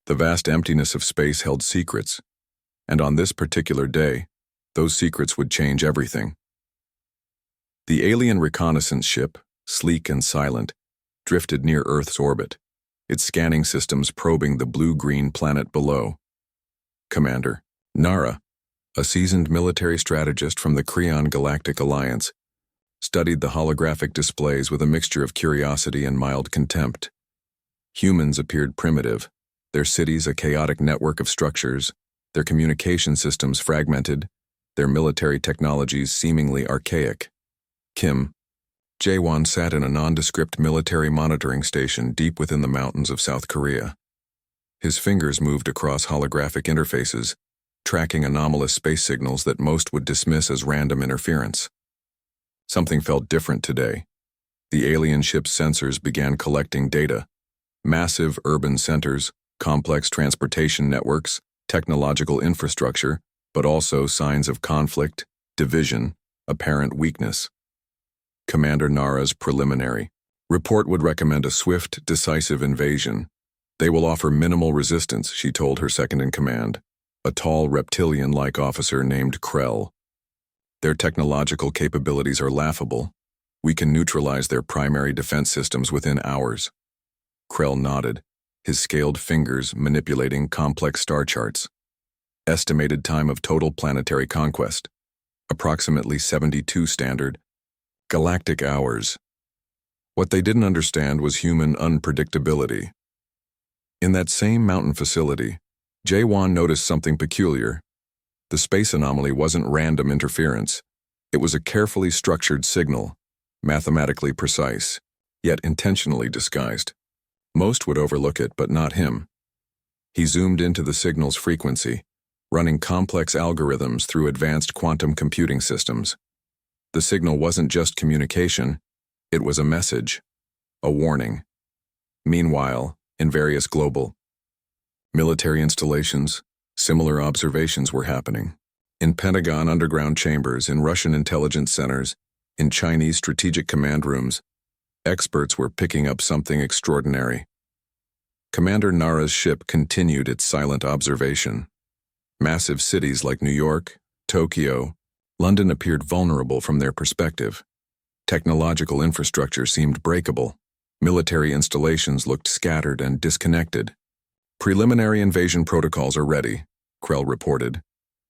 The vast emptiness of space held secrets, and on this particular day, those secrets would change everything. The alien reconnaissance ship, sleek and silent, drifted near Earth's orbit, its scanning systems probing the blue-green planet below. Commander Nara, a seasoned military strategist from the Creon Galactic Alliance, studied the holographic displays with a mixture of curiosity and mild contempt. Humans appeared primitive, their cities a chaotic network of structures, their communication systems fragmented, their military technologies seemingly archaic. Kim Jae-won sat in a nondescript military monitoring station deep within the mountains of South Korea. His fingers moved across holographic interfaces, tracking anomalous space signals that most would dismiss as random interference. Something felt different today. The alien ship's sensors began collecting data. Massive urban centers, complex transportation networks, technological infrastructure, but also signs of conflict, division, apparent weakness. Commander Nara's preliminary report would recommend a swift, decisive invasion. They will offer minimal resistance, she told her second-in-command, a tall reptilian-like officer named Krell. Their technological capabilities are laughable. We can neutralize their primary defense systems within hours. Krell nodded, his scaled fingers manipulating complex star charts. Estimated time of total planetary conquest, approximately 72 standard galactic hours. What they didn't understand was human unpredictability. In that same mountain facility, Jae-won noticed something peculiar. The space anomaly wasn't random interference. It was a carefully structured signal, mathematically precise, yet intentionally disguised. Most would overlook it, but not him. He zoomed into the signal's frequency, running complex algorithms through advanced quantum computing systems. The signal wasn't just communication, it was a message, a warning. Meanwhile, in various global military installations, similar observations were happening. In Pentagon underground chambers, in Russian intelligence centers, in Chinese strategic command rooms, experts were picking up something extraordinary. Commander Nara's ship continued its silent observation. Massive cities like New York, Tokyo, London appeared vulnerable from their perspective. Technological infrastructure seemed breakable. Military installations looked scattered and disconnected. Preliminary invasion protocols are ready, Krell reported.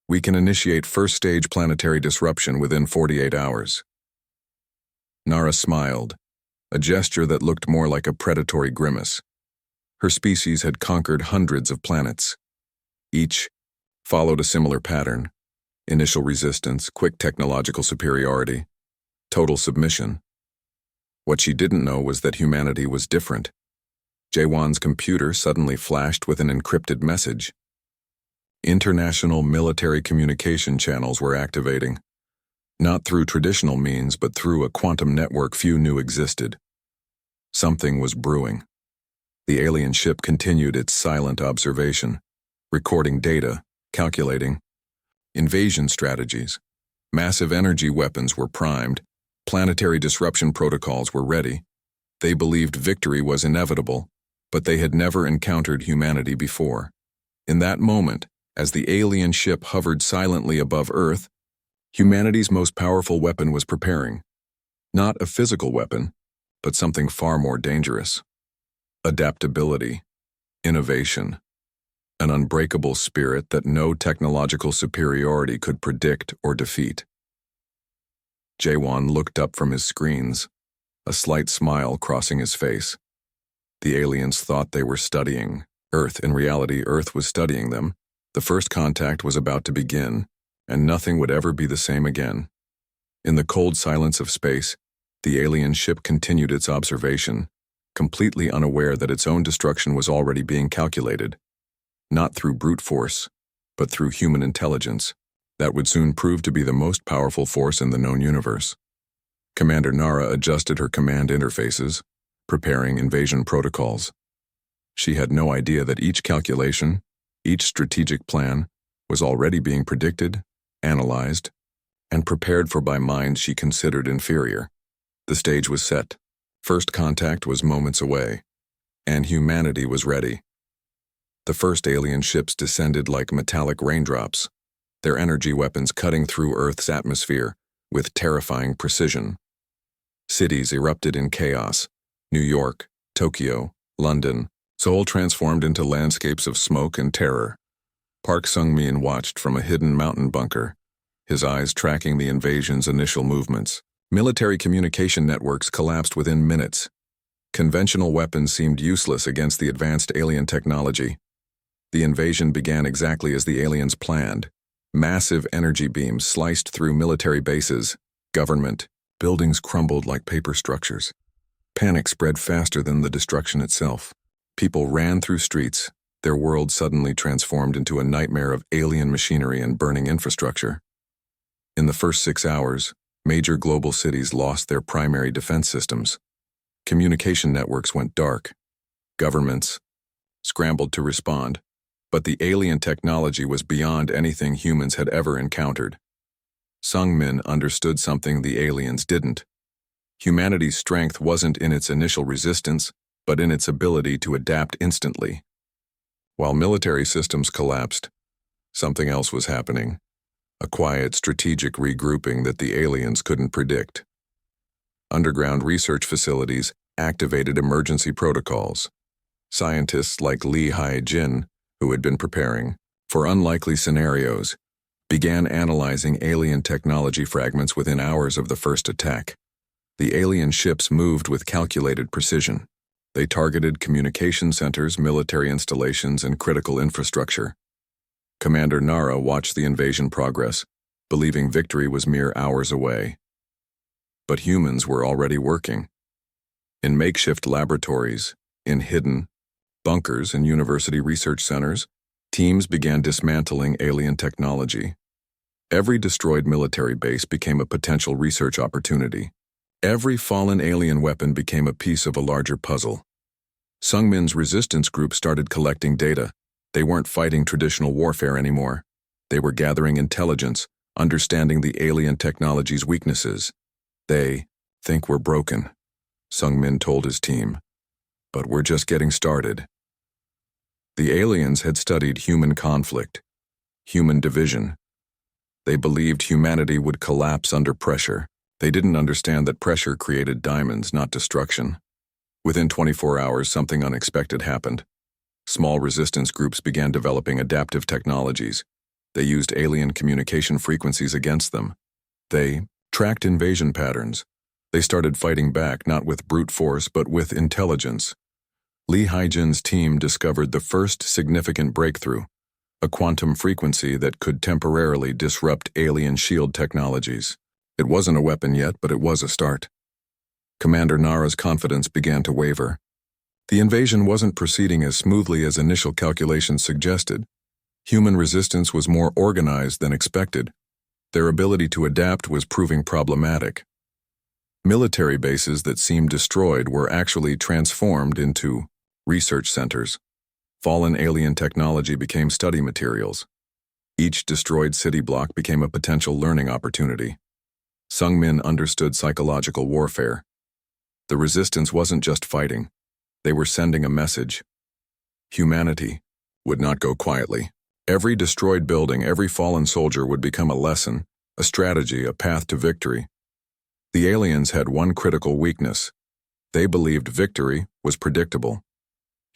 We can initiate first-stage planetary disruption within 48 hours. Nara smiled, a gesture that looked more like a predatory grimace. Her species had conquered hundreds of planets. Each followed a similar pattern: initial resistance, quick technological superiority, total submission. What she didn't know was that humanity was different. Jae-won's computer suddenly flashed with an encrypted message. International military communication channels were activating, not through traditional means, but through a quantum network few knew existed. Something was brewing. The alien ship continued its silent observation, recording data, calculating invasion strategies. Massive energy weapons were primed, planetary disruption protocols were ready. They believed victory was inevitable, but they had never encountered humanity before. In that moment, as the alien ship hovered silently above Earth, humanity's most powerful weapon was preparing. Not a physical weapon, but something far more dangerous. Adaptability, innovation, an unbreakable spirit that no technological superiority could predict or defeat. Jae-won looked up from his screens, a slight smile crossing his face. The aliens thought they were studying Earth. In reality, Earth was studying them. The first contact was about to begin, and nothing would ever be the same again. In the cold silence of space, the alien ship continued its observation, completely unaware that its own destruction was already being calculated. Not through brute force, but through human intelligence, that would soon prove to be the most powerful force in the known universe. Commander Nara adjusted her command interfaces, preparing invasion protocols. She had no idea that each calculation, each strategic plan, was already being predicted, analyzed, and prepared for by minds she considered inferior. The stage was set. First contact was moments away, and humanity was ready. The first alien ships descended like metallic raindrops, their energy weapons cutting through Earth's atmosphere with terrifying precision. Cities erupted in chaos. New York, Tokyo, London, Seoul transformed into landscapes of smoke and terror. Park Sung-min watched from a hidden mountain bunker, his eyes tracking the invasion's initial movements. Military communication networks collapsed within minutes. Conventional weapons seemed useless against the advanced alien technology. The invasion began exactly as the aliens planned. Massive energy beams sliced through military bases, government, buildings crumbled like paper structures. Panic spread faster than the destruction itself. People ran through streets, their world suddenly transformed into a nightmare of alien machinery and burning infrastructure. In the first 6 hours, major global cities lost their primary defense systems. Communication networks went dark. Governments scrambled to respond, but the alien technology was beyond anything humans had ever encountered. Sung-min understood something the aliens didn't. Humanity's strength wasn't in its initial resistance, but in its ability to adapt instantly. While military systems collapsed, something else was happening. A quiet, strategic regrouping that the aliens couldn't predict. Underground research facilities activated emergency protocols. Scientists like Lee Hae-jin, who had been preparing for unlikely scenarios, began analyzing alien technology fragments within hours of the first attack. The alien ships moved with calculated precision. They targeted communication centers, military installations, and critical infrastructure. Commander Nara watched the invasion progress, believing victory was mere hours away. But humans were already working. In makeshift laboratories, in hidden bunkers and university research centers, teams began dismantling alien technology. Every destroyed military base became a potential research opportunity. Every fallen alien weapon became a piece of a larger puzzle. Sung-min's resistance group started collecting data. They weren't fighting traditional warfare anymore. They were gathering intelligence, understanding the alien technology's weaknesses. They think we're broken, Sung-min told his team. But we're just getting started. The aliens had studied human conflict, human division. They believed humanity would collapse under pressure. They didn't understand that pressure created diamonds, not destruction. Within 24 hours, something unexpected happened. Small resistance groups began developing adaptive technologies. They used alien communication frequencies against them. They tracked invasion patterns. They started fighting back not with brute force but with intelligence. Lee Hae-jin's team discovered the first significant breakthrough, a quantum frequency that could temporarily disrupt alien shield technologies. It wasn't a weapon yet, but it was a start. Commander Nara's confidence began to waver. The invasion wasn't proceeding as smoothly as initial calculations suggested. Human resistance was more organized than expected. Their ability to adapt was proving problematic. Military bases that seemed destroyed were actually transformed into research centers. Fallen alien technology became study materials. Each destroyed city block became a potential learning opportunity. Sung-min understood psychological warfare. The resistance wasn't just fighting. They were sending a message. Humanity would not go quietly. Every destroyed building, every fallen soldier would become a lesson, a strategy, a path to victory. The aliens had one critical weakness. They believed victory was predictable.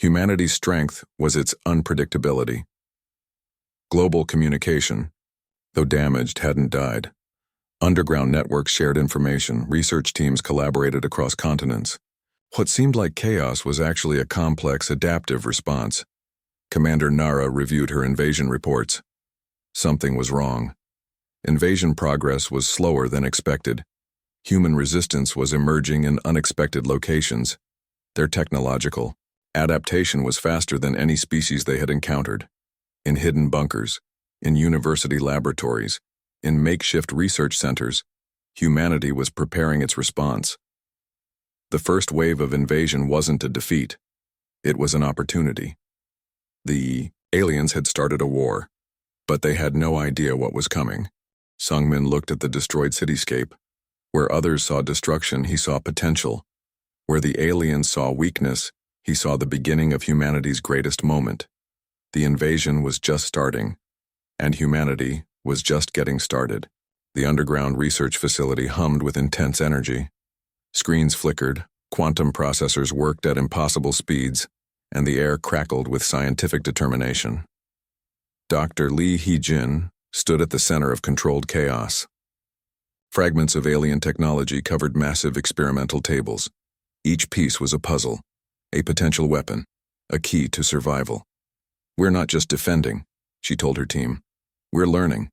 Humanity's strength was its unpredictability. Global communication, though damaged, hadn't died. Underground networks shared information, research teams collaborated across continents. What seemed like chaos was actually a complex, adaptive response. Commander Nara reviewed her invasion reports. Something was wrong. Invasion progress was slower than expected. Human resistance was emerging in unexpected locations. Their technological adaptation was faster than any species they had encountered. In hidden bunkers, in university laboratories, in makeshift research centers, humanity was preparing its response. The first wave of invasion wasn't a defeat. It was an opportunity. The aliens had started a war, but they had no idea what was coming. Sung-min looked at the destroyed cityscape. Where others saw destruction, he saw potential. Where the aliens saw weakness, he saw the beginning of humanity's greatest moment. The invasion was just starting, and humanity was just getting started. The underground research facility hummed with intense energy. Screens flickered, quantum processors worked at impossible speeds, and the air crackled with scientific determination. Dr. Lee Hee-jin stood at the center of controlled chaos. Fragments of alien technology covered massive experimental tables. Each piece was a puzzle, a potential weapon, a key to survival. "We're not just defending," she told her team. "We're learning."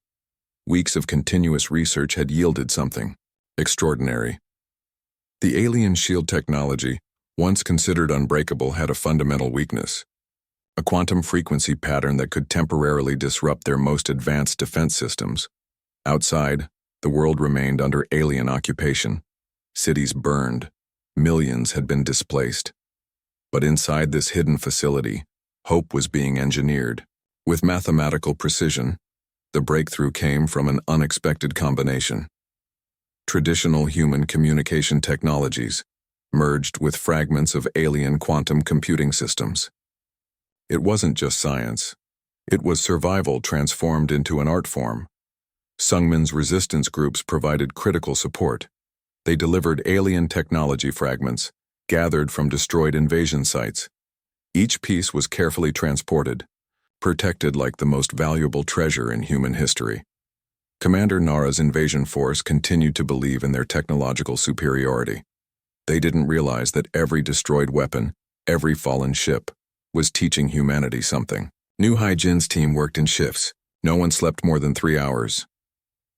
Weeks of continuous research had yielded something extraordinary. The alien shield technology, once considered unbreakable, had a fundamental weakness: a quantum frequency pattern that could temporarily disrupt their most advanced defense systems. Outside, the world remained under alien occupation. Cities burned. Millions had been displaced. But inside this hidden facility, hope was being engineered. With mathematical precision, the breakthrough came from an unexpected combination. Traditional human communication technologies merged with fragments of alien quantum computing systems. It wasn't just science. It was survival transformed into an art form. Sungmin's resistance groups provided critical support. They delivered alien technology fragments, gathered from destroyed invasion sites. Each piece was carefully transported, protected like the most valuable treasure in human history. Commander Nara's invasion force continued to believe in their technological superiority. They didn't realize that every destroyed weapon, every fallen ship, was teaching humanity something. New Hai-jin's team worked in shifts. No one slept more than 3 hours.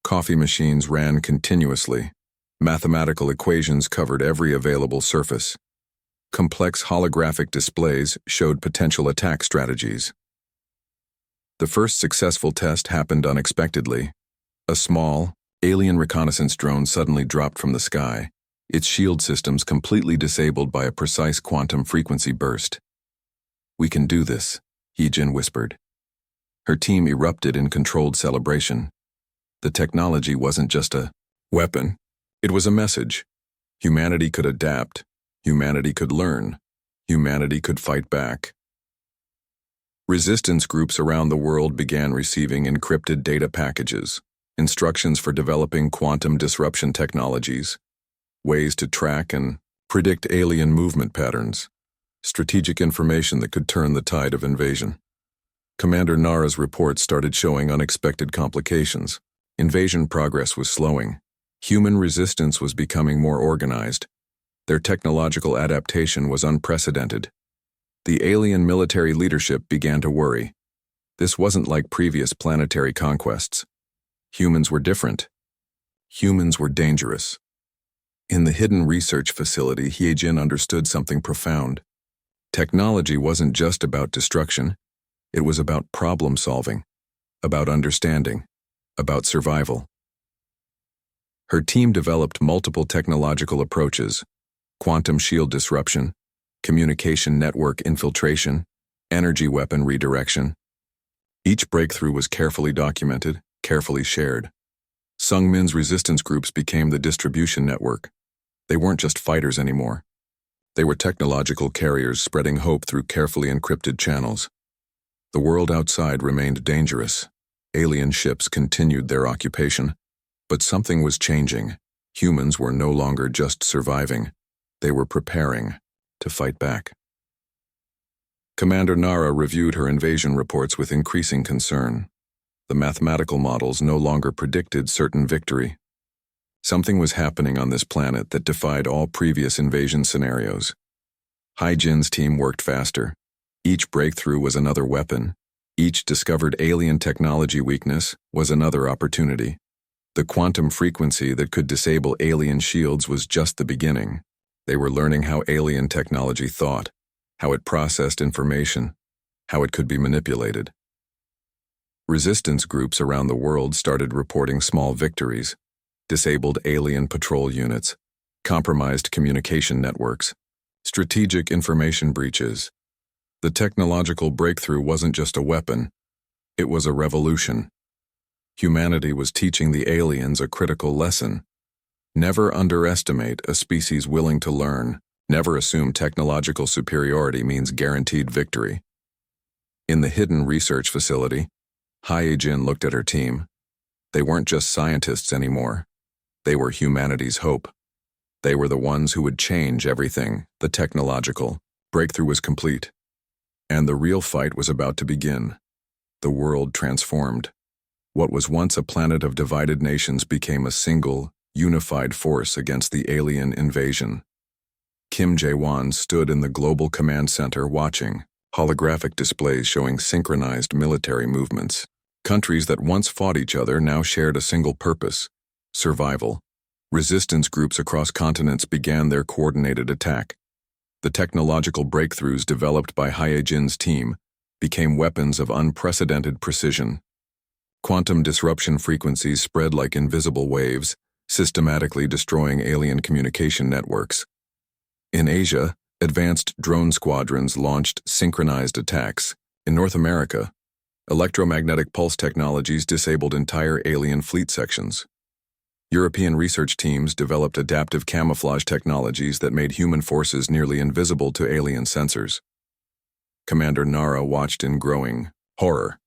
Coffee machines ran continuously. Mathematical equations covered every available surface. Complex holographic displays showed potential attack strategies. The first successful test happened unexpectedly. A small, alien reconnaissance drone suddenly dropped from the sky, its shield systems completely disabled by a precise quantum frequency burst. "We can do this," Hee-jin whispered. Her team erupted in controlled celebration. The technology wasn't just a weapon. It was a message. Humanity could adapt. Humanity could learn. Humanity could fight back. Resistance groups around the world began receiving encrypted data packages, instructions for developing quantum disruption technologies, ways to track and predict alien movement patterns, strategic information that could turn the tide of invasion. Commander Nara's reports started showing unexpected complications. Invasion progress was slowing. Human resistance was becoming more organized. Their technological adaptation was unprecedented. The alien military leadership began to worry. This wasn't like previous planetary conquests. Humans were different. Humans were dangerous. In the hidden research facility, Hee-jin understood something profound. Technology wasn't just about destruction. It was about problem solving, about understanding, about survival. Her team developed multiple technological approaches: quantum shield disruption, communication network infiltration, energy weapon redirection. Each breakthrough was carefully documented, carefully shared. Sungmin's resistance groups became the distribution network. They weren't just fighters anymore. They were technological carriers spreading hope through carefully encrypted channels. The world outside remained dangerous. Alien ships continued their occupation. But something was changing. Humans were no longer just surviving. They were preparing to fight back. Commander Nara reviewed her invasion reports with increasing concern. The mathematical models no longer predicted certain victory. Something was happening on this planet that defied all previous invasion scenarios. Hai-jin's team worked faster. Each breakthrough was another weapon. Each discovered alien technology weakness was another opportunity. The quantum frequency that could disable alien shields was just the beginning. They were learning how alien technology thought, how it processed information, how it could be manipulated. Resistance groups around the world started reporting small victories: disabled alien patrol units, compromised communication networks, strategic information breaches. The technological breakthrough wasn't just a weapon, it was a revolution. Humanity was teaching the aliens a critical lesson. Never underestimate a species willing to learn. Never assume technological superiority means guaranteed victory. In the hidden research facility, Hyejin looked at her team. They weren't just scientists anymore. They were humanity's hope. They were the ones who would change everything. The technological breakthrough was complete, and the real fight was about to begin. The world transformed. What was once a planet of divided nations became a single, unified force against the alien invasion. Kim Jae-won stood in the Global Command Center watching, holographic displays showing synchronized military movements. Countries that once fought each other now shared a single purpose: survival. Resistance groups across continents began their coordinated attack. The technological breakthroughs developed by Hyejin's team became weapons of unprecedented precision. Quantum disruption frequencies spread like invisible waves, systematically destroying alien communication networks. In Asia, advanced drone squadrons launched synchronized attacks. In North America, electromagnetic pulse technologies disabled entire alien fleet sections. European research teams developed adaptive camouflage technologies that made human forces nearly invisible to alien sensors. Commander Nara watched in growing horror.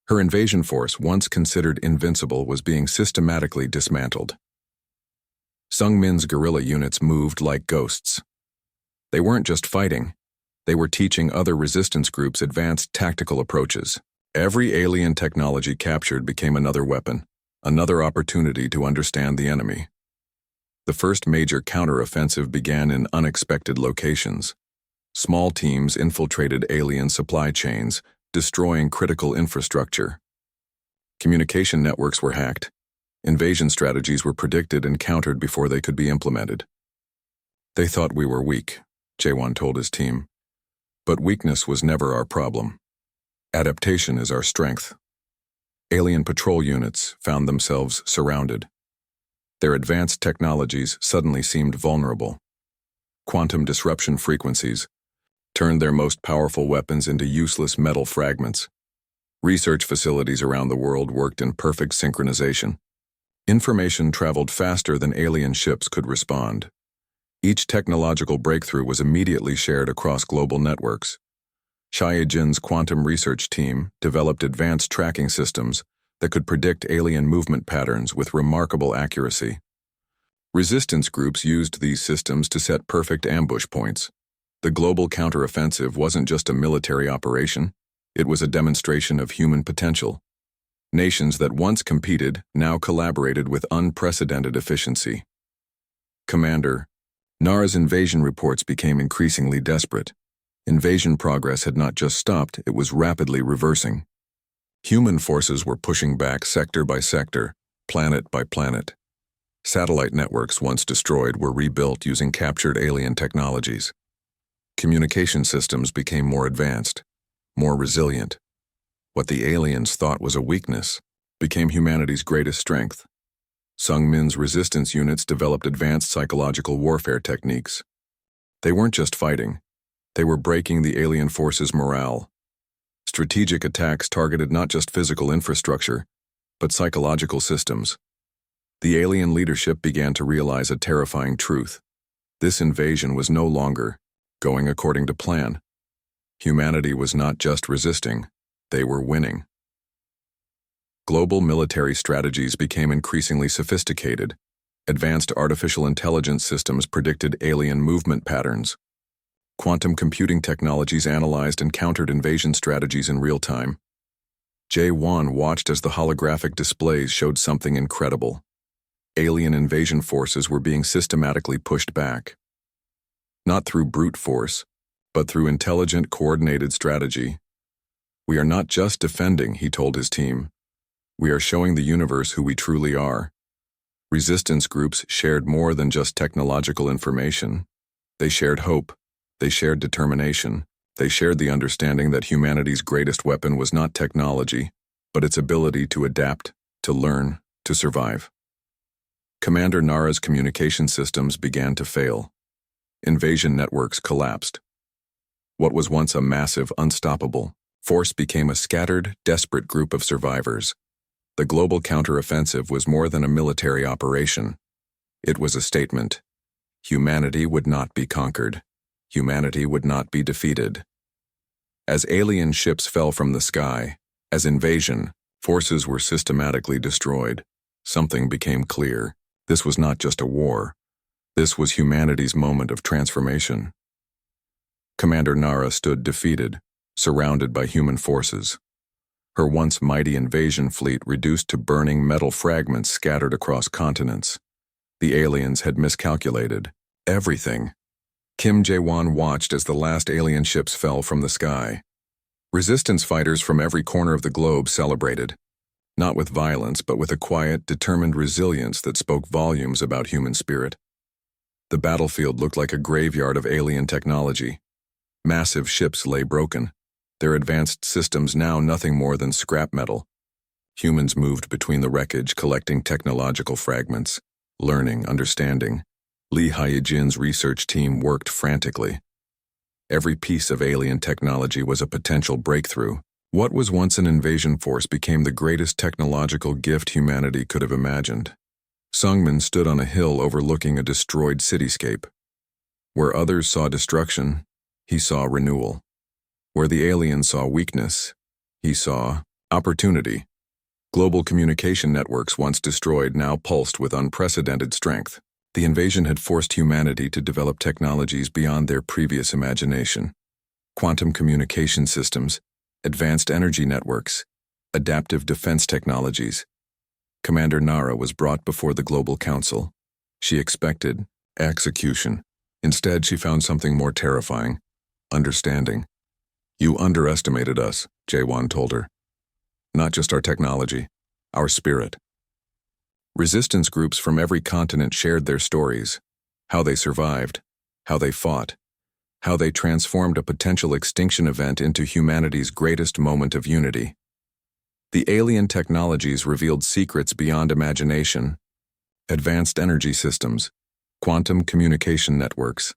Her invasion force, once considered invincible, was being systematically dismantled. Sungmin's guerrilla units moved like ghosts. They weren't just fighting. They were teaching other resistance groups advanced tactical approaches. Every alien technology captured became another weapon, another opportunity to understand the enemy. The first major counteroffensive began in unexpected locations. Small teams infiltrated alien supply chains, destroying critical infrastructure. Communication networks were hacked. Invasion strategies were predicted and countered before they could be implemented. They thought we were weak, Jae-won told his team. But weakness was never our problem. Adaptation is our strength. Alien patrol units found themselves surrounded. Their advanced technologies suddenly seemed vulnerable. Quantum disruption frequencies turned their most powerful weapons into useless metal fragments. Research facilities around the world worked in perfect synchronization. Information traveled faster than alien ships could respond. Each technological breakthrough was immediately shared across global networks. Hyejin's quantum research team developed advanced tracking systems that could predict alien movement patterns with remarkable accuracy. Resistance groups used these systems to set perfect ambush points. The global counteroffensive wasn't just a military operation, it was a demonstration of human potential. Nations that once competed now collaborated with unprecedented efficiency. Commander, Nara's invasion reports became increasingly desperate. Invasion progress had not just stopped, it was rapidly reversing. Human forces were pushing back sector by sector, planet by planet. Satellite networks once destroyed were rebuilt using captured alien technologies. Communication systems became more advanced, more resilient. What the aliens thought was a weakness became humanity's greatest strength. Sungmin's resistance units developed advanced psychological warfare techniques. They weren't just fighting. They were breaking the alien forces' morale. Strategic attacks targeted not just physical infrastructure, but psychological systems. The alien leadership began to realize a terrifying truth. This invasion was no longer going according to plan. Humanity was not just resisting, they were winning. Global military strategies became increasingly sophisticated. Advanced artificial intelligence systems predicted alien movement patterns. Quantum computing technologies analyzed and countered invasion strategies in real time. Jae-won watched as the holographic displays showed something incredible. Alien invasion forces were being systematically pushed back. Not through brute force, but through intelligent, coordinated strategy. We are not just defending, he told his team. We are showing the universe who we truly are. Resistance groups shared more than just technological information. They shared hope. They shared determination. They shared the understanding that humanity's greatest weapon was not technology, but its ability to adapt, to learn, to survive. Commander Nara's communication systems began to fail. Invasion networks collapsed. What was once a massive, unstoppable force became a scattered, desperate group of survivors. The global counteroffensive was more than a military operation. It was a statement. Humanity would not be conquered. Humanity would not be defeated. As alien ships fell from the sky, as invasion, forces were systematically destroyed, something became clear. This was not just a war. This was humanity's moment of transformation. Commander Nara stood defeated, surrounded by human forces. Her once mighty invasion fleet reduced to burning metal fragments scattered across continents. The aliens had miscalculated everything. Kim Jae-won watched as the last alien ships fell from the sky. Resistance fighters from every corner of the globe celebrated, not with violence but with a quiet, determined resilience that spoke volumes about human spirit. The battlefield looked like a graveyard of alien technology. Massive ships lay broken, their advanced systems now nothing more than scrap metal. Humans moved between the wreckage, collecting technological fragments, learning, understanding. Lee Hyejin's research team worked frantically. Every piece of alien technology was a potential breakthrough. What was once an invasion force became the greatest technological gift humanity could have imagined. Sungmin stood on a hill overlooking a destroyed cityscape. Where others saw destruction, he saw renewal. Where the aliens saw weakness, he saw opportunity. Global communication networks once destroyed now pulsed with unprecedented strength. The invasion had forced humanity to develop technologies beyond their previous imagination. Quantum communication systems, advanced energy networks, adaptive defense technologies. Commander Nara was brought before the Global Council. She expected execution. Instead, she found something more terrifying: understanding. "You underestimated us," Jae-won told her. "Not just our technology, our spirit." Resistance groups from every continent shared their stories: how they survived, how they fought, how they transformed a potential extinction event into humanity's greatest moment of unity. The alien technologies revealed secrets beyond imagination: advanced energy systems, quantum communication networks,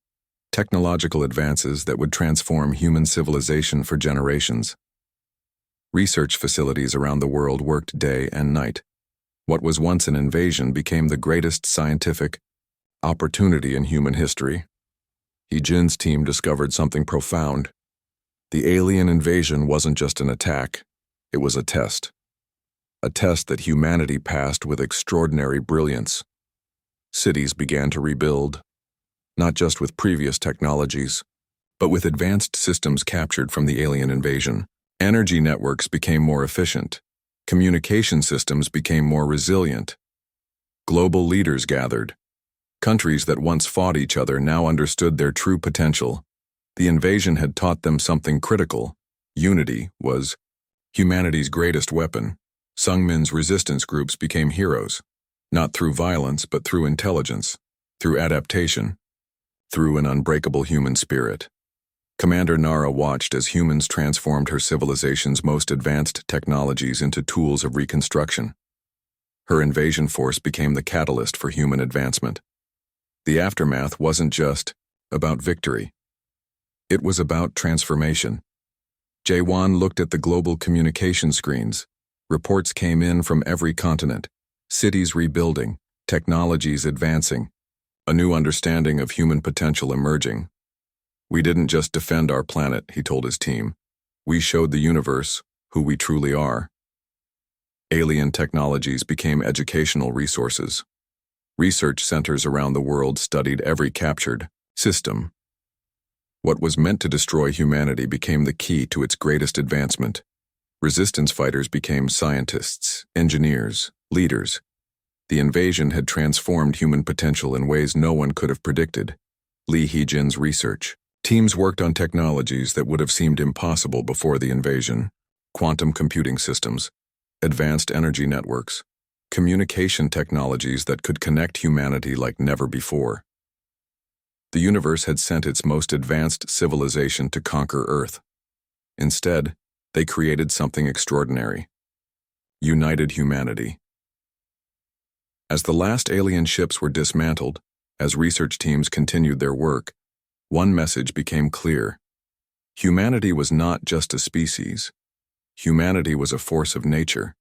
technological advances that would transform human civilization for generations. Research facilities around the world worked day and night. What was once an invasion became the greatest scientific opportunity in human history. Hyejin's team discovered something profound. The alien invasion wasn't just an attack, it was a test. A test that humanity passed with extraordinary brilliance. Cities began to rebuild, not just with previous technologies, but with advanced systems captured from the alien invasion. Energy networks became more efficient. Communication systems became more resilient. Global leaders gathered. Countries that once fought each other now understood their true potential. The invasion had taught them something critical. Unity was humanity's greatest weapon. Sungmin's resistance groups became heroes, not through violence but through intelligence, through adaptation, through an unbreakable human spirit. Commander Nara watched as humans transformed her civilization's most advanced technologies into tools of reconstruction. Her invasion force became the catalyst for human advancement. The aftermath wasn't just about victory. It was about transformation. Jae-won looked at the global communication screens. Reports came in from every continent. Cities rebuilding, technologies advancing, a new understanding of human potential emerging. "We didn't just defend our planet," he told his team. "We showed the universe who we truly are." Alien technologies became educational resources. Research centers around the world studied every captured system. What was meant to destroy humanity became the key to its greatest advancement. Resistance fighters became scientists, engineers, leaders. The invasion had transformed human potential in ways no one could have predicted. Lee Hyejin's research. Teams worked on technologies that would have seemed impossible before the invasion: quantum computing systems, advanced energy networks, communication technologies that could connect humanity like never before. The universe had sent its most advanced civilization to conquer Earth. Instead, they created something extraordinary: united humanity. As the last alien ships were dismantled, as research teams continued their work, one message became clear. Humanity was not just a species. Humanity was a force of nature.